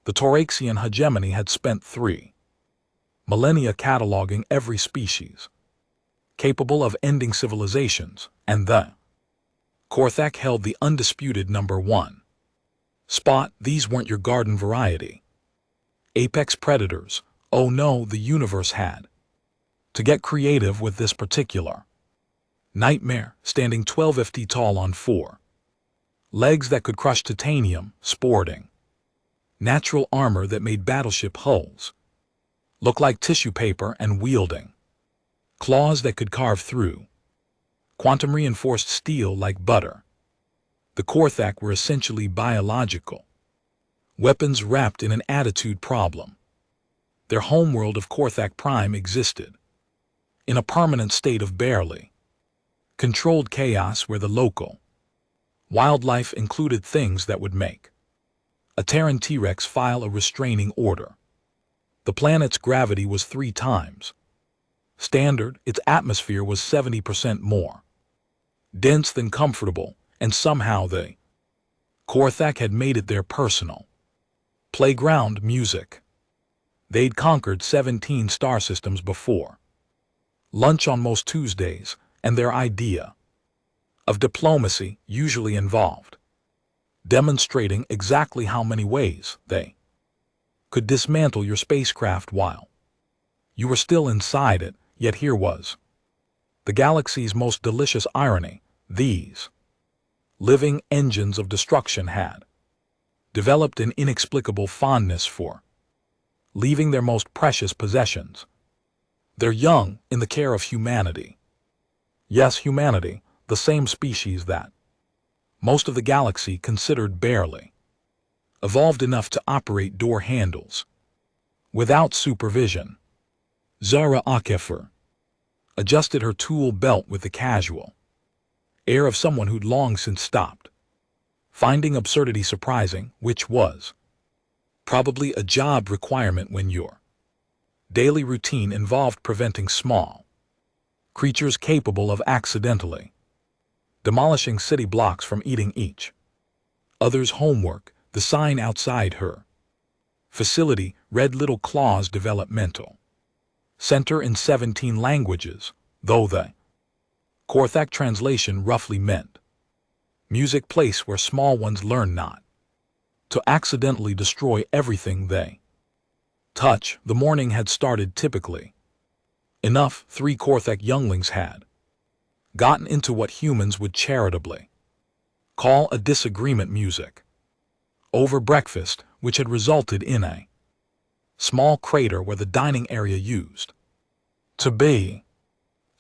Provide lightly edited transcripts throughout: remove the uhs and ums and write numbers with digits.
The Tauraxian hegemony had spent 3 millennia cataloging every species capable of ending civilizations, and the Korthak held the undisputed #1 spot. These weren't your garden variety apex predators. Oh no, the universe had to get creative with this particular nightmare, standing 12 ft tall on 4 legs that could crush titanium, sporting natural armor that made battleship hulls look like tissue paper, and wielding claws that could carve through quantum-reinforced steel like butter. The Korthak were essentially biological weapons wrapped in an attitude problem. Their homeworld of Korthak Prime existed in a permanent state of barely controlled chaos where the local wildlife included things that would make a Terran T-Rex file a restraining order. The planet's gravity was 3 times standard, its atmosphere was 70% more dense than comfortable, and somehow the Korthak had made it their personal playground. Music. They'd conquered 17 star systems before lunch on most Tuesdays, and their idea of diplomacy usually involved demonstrating exactly how many ways they could dismantle your spacecraft while you were still inside it. Yet here was the galaxy's most delicious irony. These living engines of destruction had developed an inexplicable fondness for leaving their most precious possessions, their young, in the care of humanity. Yes, humanity, the same species that most of the galaxy considered barely evolved enough to operate door handles without supervision. Zara Akefer adjusted her tool belt with the casual air of someone who'd long since stopped finding absurdity surprising, which was probably a job requirement when your daily routine involved preventing small creatures capable of accidentally demolishing city blocks from eating each other's homework. The sign outside her facility read Little Claws Developmental Center in 17 languages, though the Korthak translation roughly meant music place where small ones learn not to accidentally destroy everything they touch. The morning had started typically enough. 3 Korthak younglings had gotten into what humans would charitably call a disagreement music over breakfast, which had resulted in a small crater where the dining area used to be.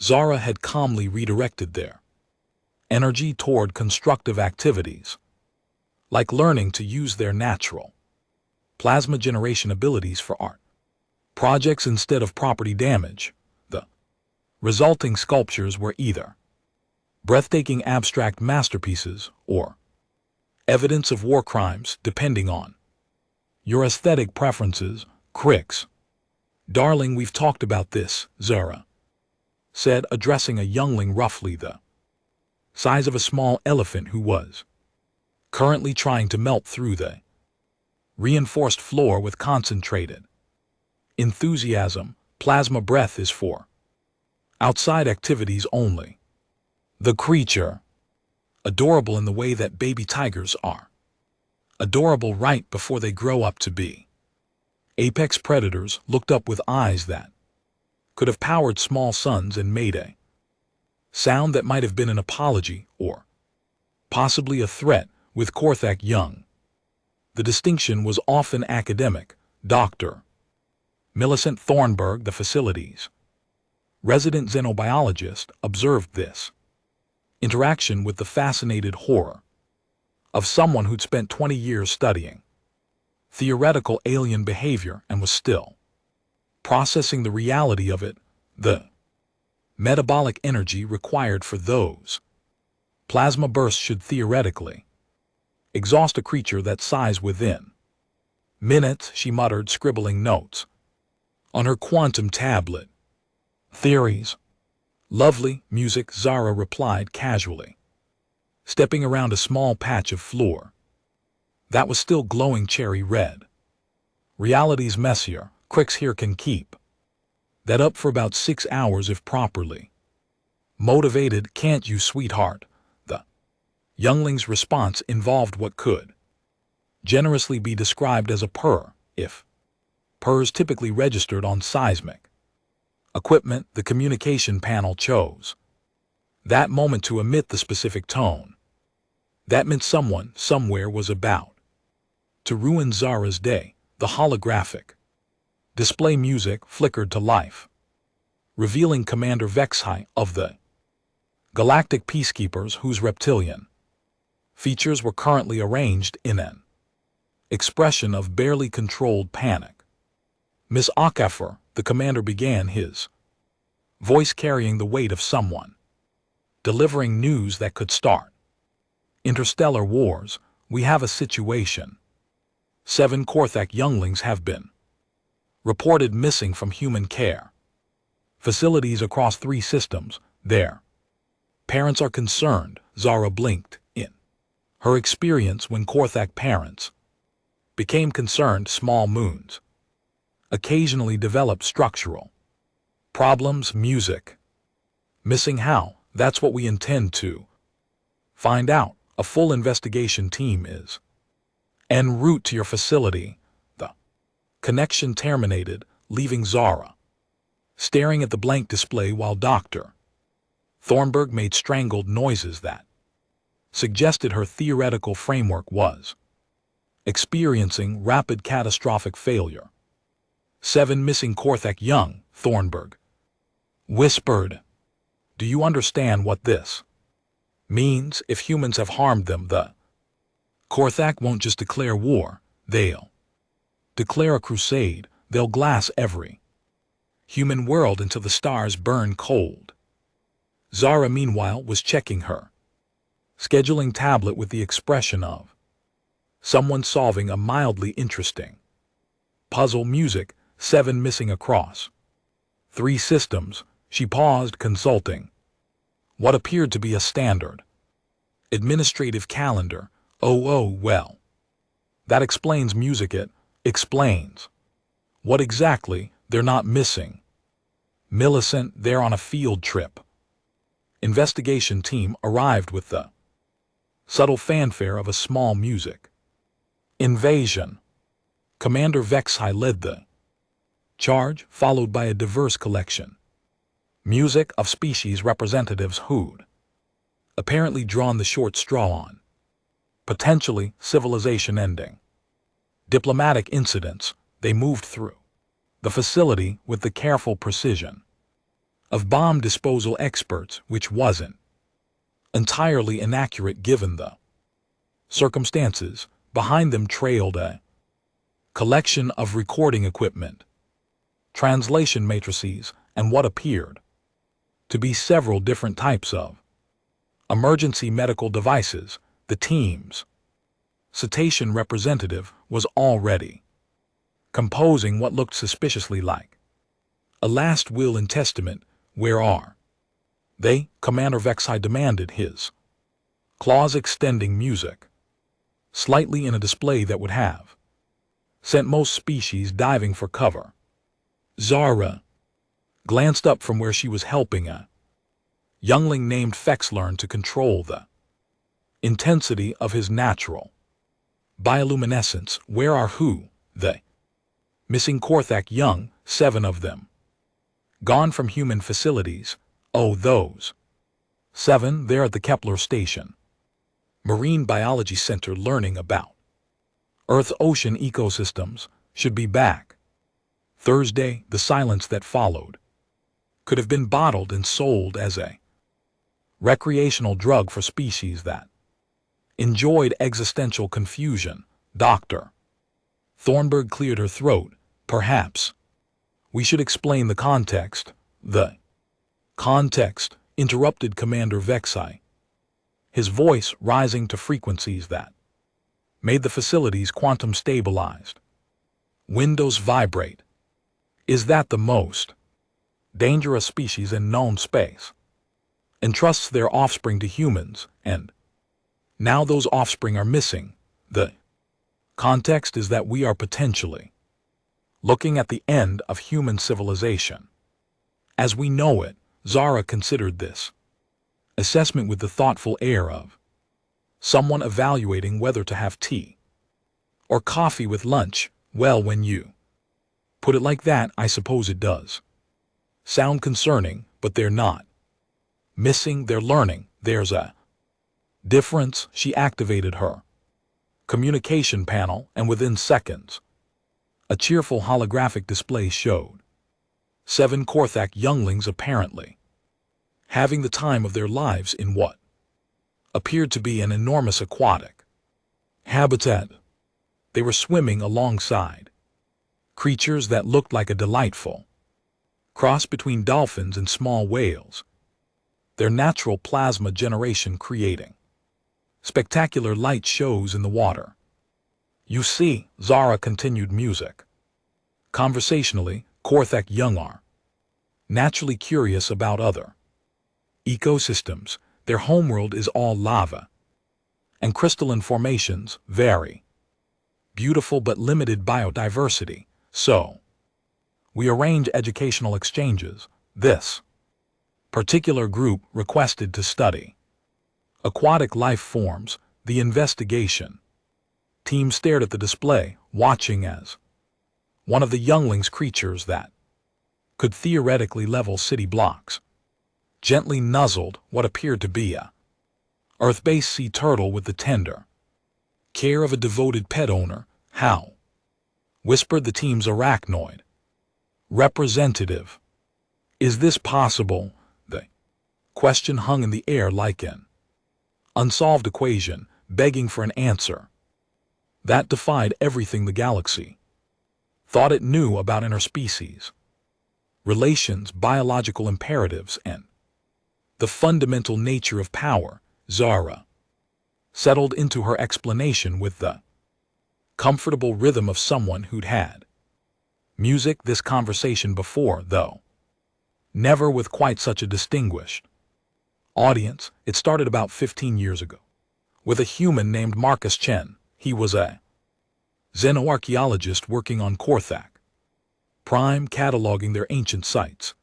Zara had calmly redirected their energy toward constructive activities, like learning to use their natural plasma generation abilities for art projects instead of property damage. The resulting sculptures were either breathtaking abstract masterpieces or evidence of war crimes, depending on your aesthetic preferences. Cricks. Darling, we've talked about this, Zara said, addressing a youngling roughly the size of a small elephant who was currently trying to melt through the reinforced floor with concentrated enthusiasm. Plasma breath is for outside activities only. The creature, adorable in the way that baby tigers are adorable right before they grow up to be apex predators, looked up with eyes that could have powered small suns and made a sound that might have been an apology or possibly a threat. With Korthak young, the distinction was often academic. Dr. Millicent Thornburg, the facility's resident xenobiologist, observed this interaction with the fascinated horror of someone who'd spent 20 years studying theoretical alien behavior and was still processing the reality of it. The metabolic energy required for those plasma bursts should theoretically exhaust a creature that size within minutes. She muttered, scribbling notes on her quantum tablet. Theories. Lovely music, Zara replied casually, stepping around a small patch of floor that was still glowing cherry red. Reality's messier. Cricks here can keep that up for about 6 hours if properly motivated, can't you, sweetheart? The youngling's response involved what could generously be described as a purr, if purrs typically registered on seismic equipment the communication panel chose that moment to emit the specific tone. That meant someone, somewhere was about to ruin Zara's day. The holographic display music flickered to life, revealing Commander HFY of the Galactic Peacekeepers, whose reptilian features were currently arranged in an expression of barely controlled panic. Miss Okafor, the commander began, his voice carrying the weight of someone delivering news that could start interstellar wars. We have a situation. 7 Korthak younglings have been reported missing from human care facilities across 3 systems. Their parents are concerned. Zara blinked in her experience when Korthak parents became concerned. Small moons occasionally developed structural problems. Music missing. How? That's what we intend to find out. A full investigation team is en route to your facility. The connection terminated, leaving Zara staring at the blank display while Dr. Thornburg made strangled noises that suggested her theoretical framework was experiencing rapid catastrophic failure. 7 missing Korthak young, Thornburg whispered. Do you understand what this means? If humans have harmed them, the Korthak won't just declare war, they'll declare a crusade. They'll glass every human world until the stars burn cold. Zara, meanwhile, was checking her scheduling tablet with the expression of someone solving a mildly interesting puzzle. Music, 7 missing across 3 systems. She paused, consulting what appeared to be a standard administrative calendar. Oh, well. That explains music. It explains what exactly they're not missing. Millicent, they're on a field trip. Investigation team arrived with the subtle fanfare of a small music invasion. Commander HFY led the charge, followed by a diverse collection music of species representatives who'd apparently drawn the short straw on potentially civilization ending diplomatic incidents. They moved through the facility with the careful precision of bomb disposal experts, which wasn't entirely inaccurate given the circumstances. Behind them trailed a collection of recording equipment, translation matrices, and what appeared to be several different types of emergency medical devices. The team's cetacean representative was already composing what looked suspiciously like a last will and testament. Where are they? Commander HFY demanded, his claws extending music slightly in a display that would have sent most species diving for cover. Zara glanced up from where she was helping a youngling named Fex learn to control the intensity of his natural bioluminescence. Where are who? They missing Korthak young, 7 of them gone from human facilities. Oh, those 7, they're at the Kepler station Marine Biology Center learning about Earth-ocean ecosystems. Should be back Thursday. The silence that followed could have been bottled and sold as a recreational drug for species that enjoyed existential confusion. Dr. Thornburg cleared her throat. Perhaps we should explain the context. The context, interrupted Commander HFY, his voice rising to frequencies that made the facilities quantum stabilized. Windows vibrate. Is that the most dangerous species in known space? Entrusts their offspring to humans, and now those offspring are missing. The context is that we are potentially looking at the end of human civilization. As we know it, Zara considered this assessment with the thoughtful air of someone evaluating whether to have tea or coffee with lunch. Well, when you put it like that, I suppose it does sound concerning, but they're not missing their learning. There's a difference. She activated her communication panel, and within seconds, a cheerful holographic display showed 7 Korthak younglings apparently having the time of their lives in what appeared to be an enormous aquatic habitat. They were swimming alongside creatures that looked like a delightful cross between dolphins and small whales, their natural plasma generation creating spectacular light shows in the water. You see, Zara continued music. Conversationally, Korthak young are naturally curious about other ecosystems. Their homeworld is all lava, and crystalline formations very beautiful but limited biodiversity. So, we arrange educational exchanges. This particular group requested to study aquatic life forms. The investigation team stared at the display, watching as one of the younglings' creatures that could theoretically level city blocks gently nuzzled what appeared to be a earth-based sea turtle with the tender care of a devoted pet owner. How? Whispered the team's arachnoid representative. Is this possible? The question hung in the air like an unsolved equation, begging for an answer that defied everything the galaxy thought it knew about interspecies relations, biological imperatives, and the fundamental nature of power. Zara settled into her explanation with the comfortable rhythm of someone who'd had music this conversation before, though never with quite such a distinguished audience. It started about 15 years ago with a human named Marcus Chen. He was a xenoarchaeologist working on Korthak Prime, cataloging their ancient sites.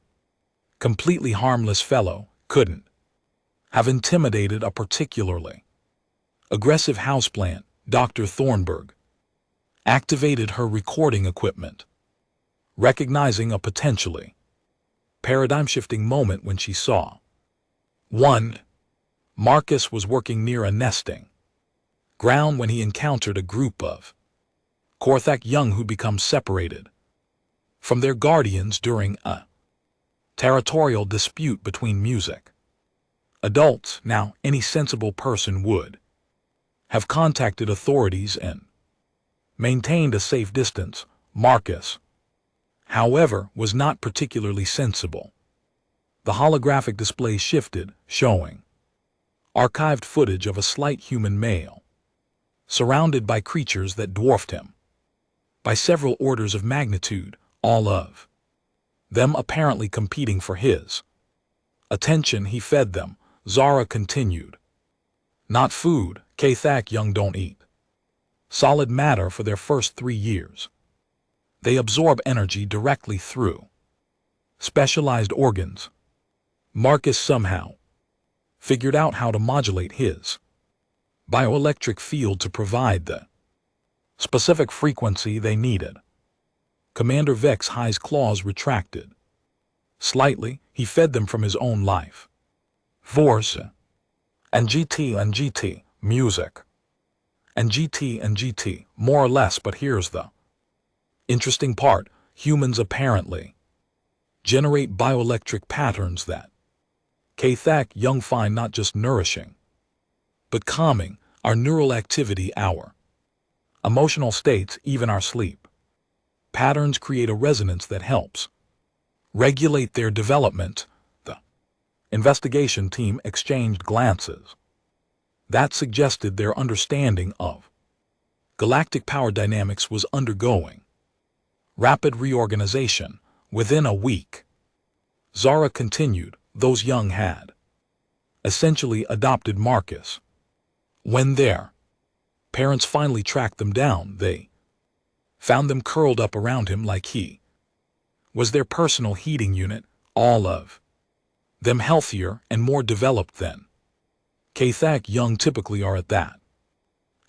Completely harmless fellow, couldn't have intimidated a particularly aggressive houseplant. Dr. Thornburg activated her recording equipment, recognizing a potentially paradigm-shifting moment when she saw 1. Marcus was working near a nesting ground when he encountered a group of Korthak young who'd become separated from their guardians during a territorial dispute between music adults. Now, any sensible person would have contacted authorities and maintained a safe distance. Marcus, however, was not particularly sensible. The holographic display shifted, showing archived footage of a slight human male surrounded by creatures that dwarfed him by several orders of magnitude, all of them apparently competing for his attention. He fed them. Zara continued. Not food. Korthak young don't eat solid matter for their first 3 years. They absorb energy directly through specialized organs. Marcus somehow figured out how to modulate his bioelectric field to provide the specific frequency they needed. Commander Vex High's claws retracted slightly. He fed them from his own life force and GT music and GT more or less. But here's the interesting part. Humans apparently generate bioelectric patterns that Korthak young find not just nourishing but calming. Our neural activity, our emotional states, even our sleep patterns create a resonance that helps regulate their development. The investigation team exchanged glances that suggested their understanding of galactic power dynamics was undergoing rapid reorganization. Within a week, Zara continued, those young had essentially adopted Marcus. When their parents finally tracked them down, they found them curled up around him like he was their personal heating unit, all of them healthier and more developed than Kathak young typically are at that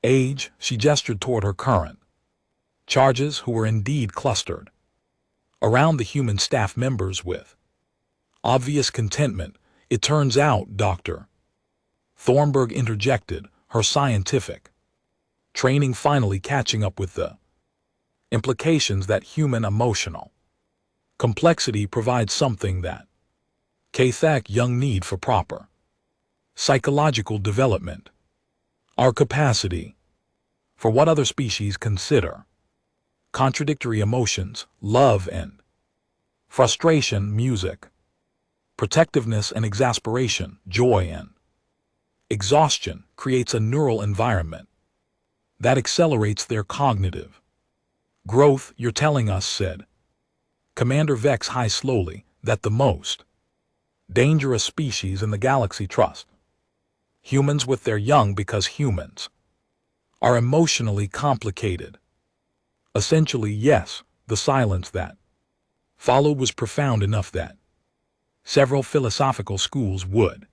age. She gestured toward her current charges, who were indeed clustered around the human staff members with obvious contentment. It turns out, Dr. Thornburg interjected, her scientific training finally catching up with the implications that human emotional complexity provides something that Kathak young need for proper psychological development. Our capacity for what other species consider contradictory emotions, love and frustration, music, protectiveness and exasperation, joy and exhaustion, creates a neural environment that accelerates their cognitive growth. You're telling us, said Commander Vex High slowly, that the most dangerous species in the galaxy trust humans with their young because humans are emotionally complicated. Essentially, yes. The silence that followed was profound enough that several philosophical schools would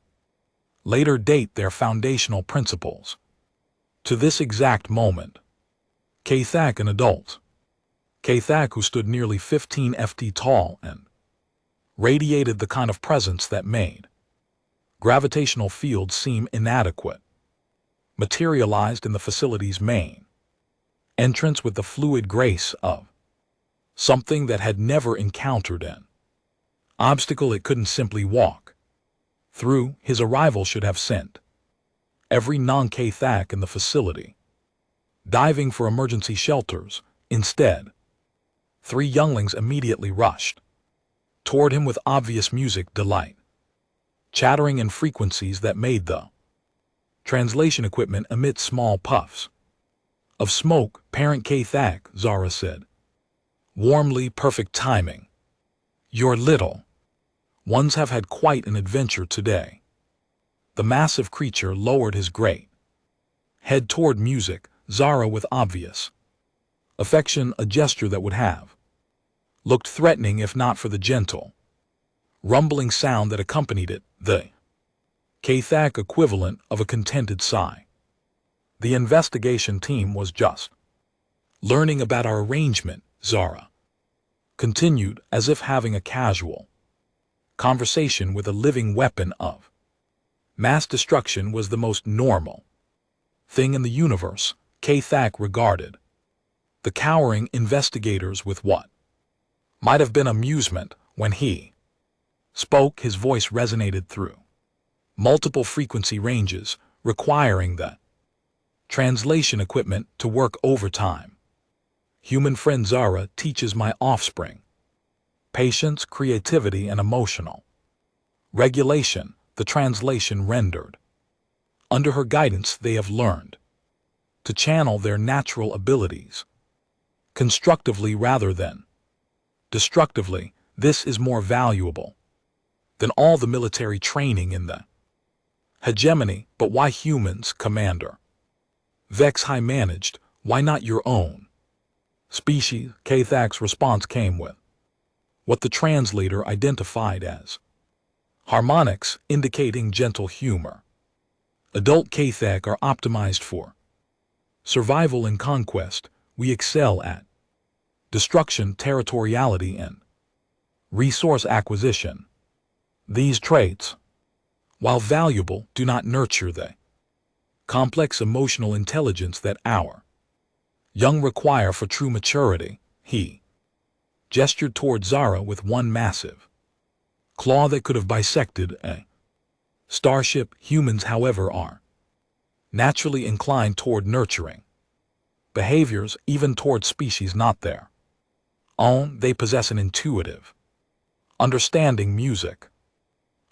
later date their foundational principles to this exact moment. Kathak, an adult, Kathak who stood nearly 15 ft tall and radiated the kind of presence that made gravitational fields seem inadequate, materialized in the facility's main entrance with the fluid grace of something that had never encountered an obstacle it couldn't simply walk through. His arrival should have sent every non-Kathak in the facility diving for emergency shelters. Instead, 3 younglings immediately rushed toward him with obvious music delight, chattering in frequencies that made the translation equipment emit small puffs of smoke. Parent Kathak, Zara said warmly, perfect timing. Your little ones have had quite an adventure today. The massive creature lowered his great head toward music. Zara, with obvious affection, a gesture that would have looked threatening if not for the gentle rumbling sound that accompanied it, the Kathak equivalent of a contented sigh. The investigation team was just learning about our arrangement, Zara continued, as if having a casual conversation with a living weapon of mass destruction was the most normal thing in the universe. Kathak regarded the cowering investigators with what might have been amusement. When he spoke, his voice resonated through multiple frequency ranges, requiring the translation equipment to work overtime. Human friend Zara teaches my offspring patience, creativity, and emotional regulation. The translation rendered. Under her guidance, they have learned to channel their natural abilities constructively rather than destructively. This is more valuable than all the military training in the hegemony. But why humans, Commander Vex High managed? Why not your own species? Kathak's response came with what the translator identified as harmonics, indicating gentle humor. Adult Kathak are optimized for survival and conquest. We excel at destruction, territoriality, and resource acquisition. These traits, while valuable, do not nurture the complex emotional intelligence that our young require for true maturity. He gestured toward Zara with one massive claw that could have bisected a starship. Humans, however, are naturally inclined toward nurturing behaviors, even toward species not their own. They possess an intuitive understanding music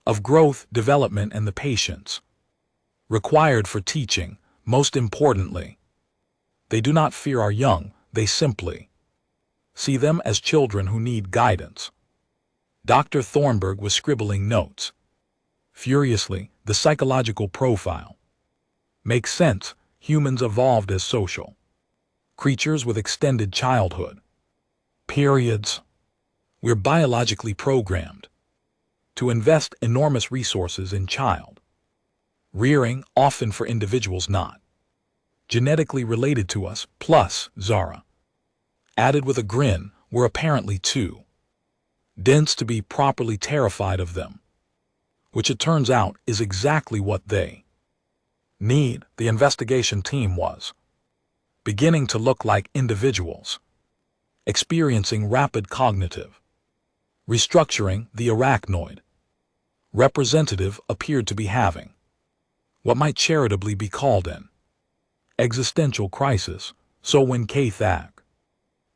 of growth, development, and the patience required for teaching. Most importantly, they do not fear our young, they simply see them as children who need guidance. Dr. Thornburg was scribbling notes furiously. The psychological profile makes sense. Humans evolved as social creatures with extended childhood periods. We're biologically programmed to invest enormous resources in child rearing, often for individuals not genetically related to us, plus, Zara added with a grin, we're apparently too dense to be properly terrified of them, which it turns out is exactly what they need. The investigation team was beginning to look like individuals experiencing rapid cognitive restructuring. The arachnoid representative appeared to be having what might charitably be called an existential crisis. So when K-Thag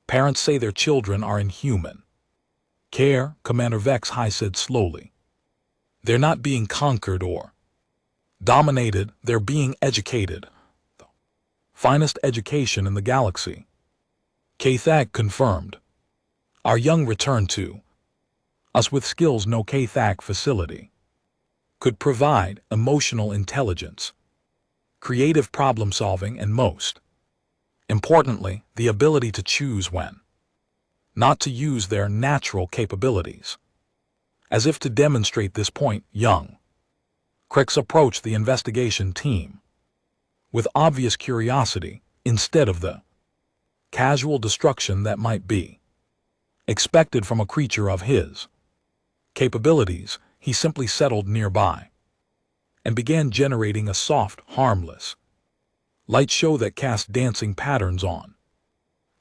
parents say their children are in human care, Commander Vex High said slowly, they're not being conquered or dominated, they're being educated. The finest education in the galaxy. K-Thag confirmed. Our young return to us with skills no K-Thag facility could provide: emotional intelligence, creative problem solving, and most importantly, the ability to choose when not to use their natural capabilities. As if to demonstrate this point, young Crix approached the investigation team with obvious curiosity instead of the casual destruction that might be expected from a creature of his capabilities. He simply settled nearby and began generating a soft, harmless light show that cast dancing patterns on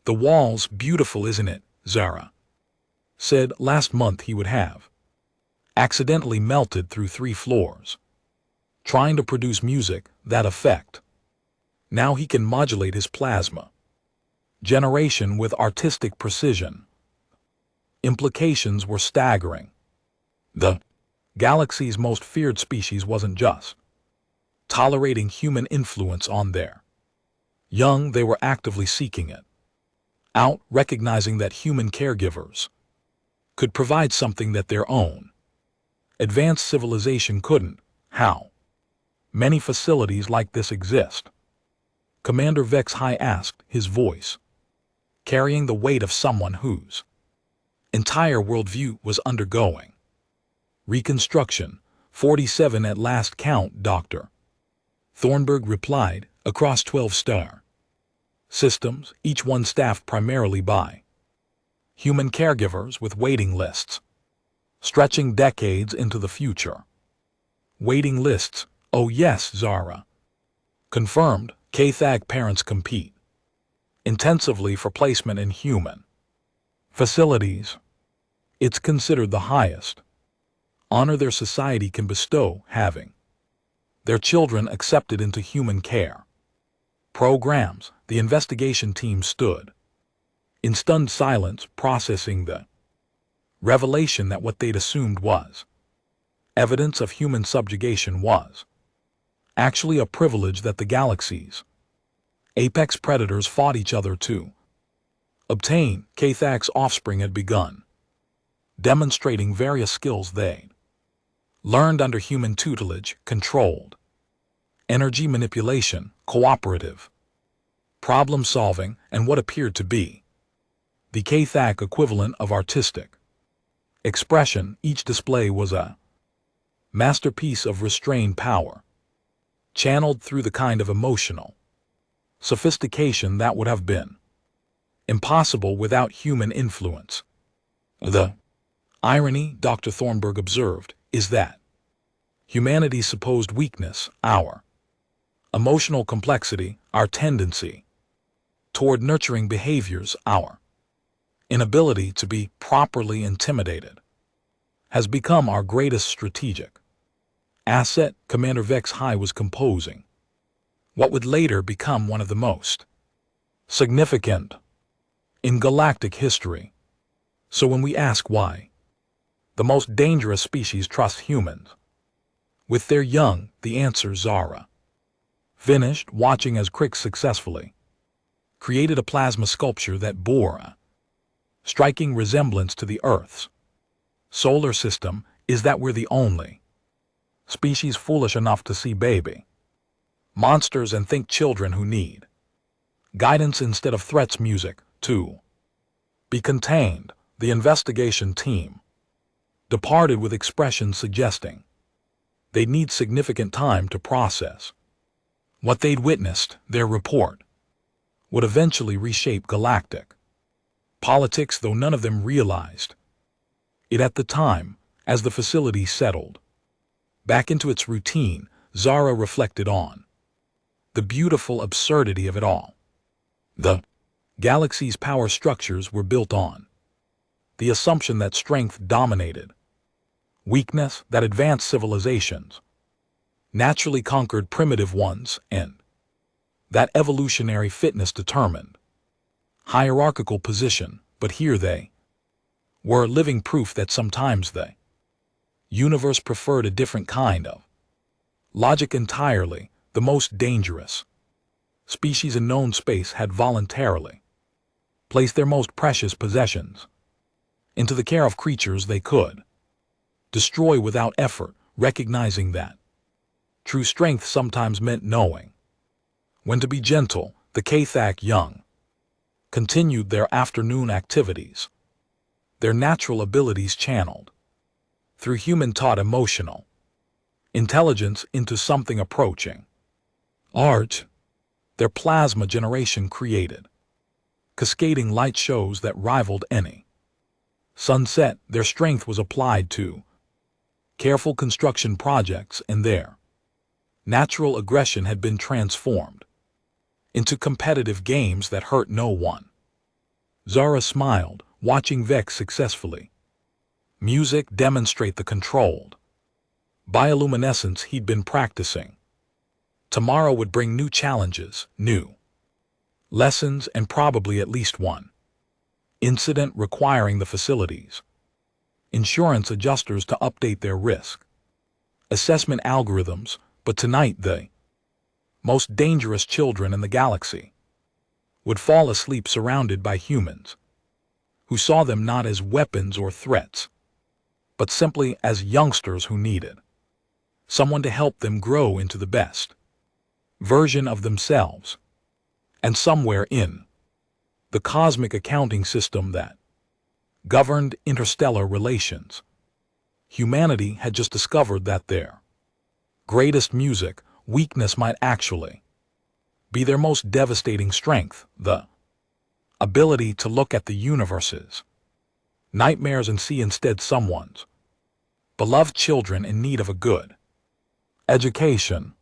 the walls. Beautiful, isn't it? Zara said last month he would have accidentally melted through 3 floors trying to produce music that effect. Now he can modulate his plasma generation with artistic precision. Implications were staggering. The galaxy's most feared species wasn't just tolerating human influence on their young, they were actively seeking it out, recognizing that human caregivers could provide something that their own advanced civilization couldn't. How many facilities like this exist? Commander Vex High asked, his voice carrying the weight of someone whose entire worldview was undergoing reconstruction. 47 at last count, Dr. Thornburg replied, across 12-star systems, each one staffed primarily by human caregivers with waiting lists stretching decades into the future. Waiting lists? Oh yes, Zara confirmed. K-Thag parents compete intensively for placement in human facilities. It's considered the highest honor their society can bestow, having their children accepted into human care programs. The investigation team stood in stunned silence, processing the revelation that what they'd assumed was evidence of human subjugation was actually a privilege that the galaxy's apex predators fought each other to obtain. K-Thag's offspring had begun demonstrating various skills they'd learned under human tutelage: controlled energy manipulation, cooperative problem solving, and what appeared to be the K-Thag equivalent of artistic expression. Each display was a masterpiece of restrained power, channeled through the kind of emotional sophistication that would have been impossible without human influence. The irony, Dr. Thornburg observed, is that humanity's supposed weakness, our emotional complexity, our tendency toward nurturing behaviors, our inability to be properly intimidated, has become our greatest strategic asset. Commander Vex High was composing what would later become one of the most significant in galactic history. So when we ask why the most dangerous species trust humans with their young, the answer, Zara finished, watching as Crix successfully created a plasma sculpture that bore a striking resemblance to the Earth's solar system, is that we're the only species foolish enough to see baby monsters and think children who need Guidance instead of threats music, 2. Be contained. The investigation team departed with expressions suggesting they'd need significant time to process what they'd witnessed. Their report would eventually reshape galactic politics, though none of them realized it at the time. As the facility settled back into its routine, Zara reflected on the beautiful absurdity of it all. The galaxy's power structures were built on the assumption that strength dominated weakness, that advanced civilizations naturally conquered primitive ones, and that evolutionary fitness determined hierarchical position. But here they were living proof that sometimes the universe preferred a different kind of logic entirely. The most dangerous species in known space had voluntarily placed their most precious possessions into the care of creatures they could destroy without effort, recognizing that true strength sometimes meant knowing when to be gentle. The Kathak young continued their afternoon activities, their natural abilities channeled through human-taught emotional intelligence into something approaching art. Their plasma generation created cascading light shows that rivaled any sunset. Their strength was applied to careful construction projects, and their natural aggression had been transformed into competitive games that hurt no one. Zara smiled, watching Vex successfully music demonstrate the controlled bioluminescence he'd been practicing. Tomorrow would bring new challenges, new lessons, and probably at least one incident requiring the facility's insurance adjusters to update their risk assessment algorithms. But tonight the most dangerous children in the galaxy would fall asleep surrounded by humans who saw them not as weapons or threats, but simply as youngsters who needed someone to help them grow into the best version of themselves. And somewhere in the cosmic accounting system that governed interstellar relations, humanity had just discovered that their greatest music weakness might actually be their most devastating strength, the ability to look at the universe's nightmares and see instead someone's beloved children in need of a good education.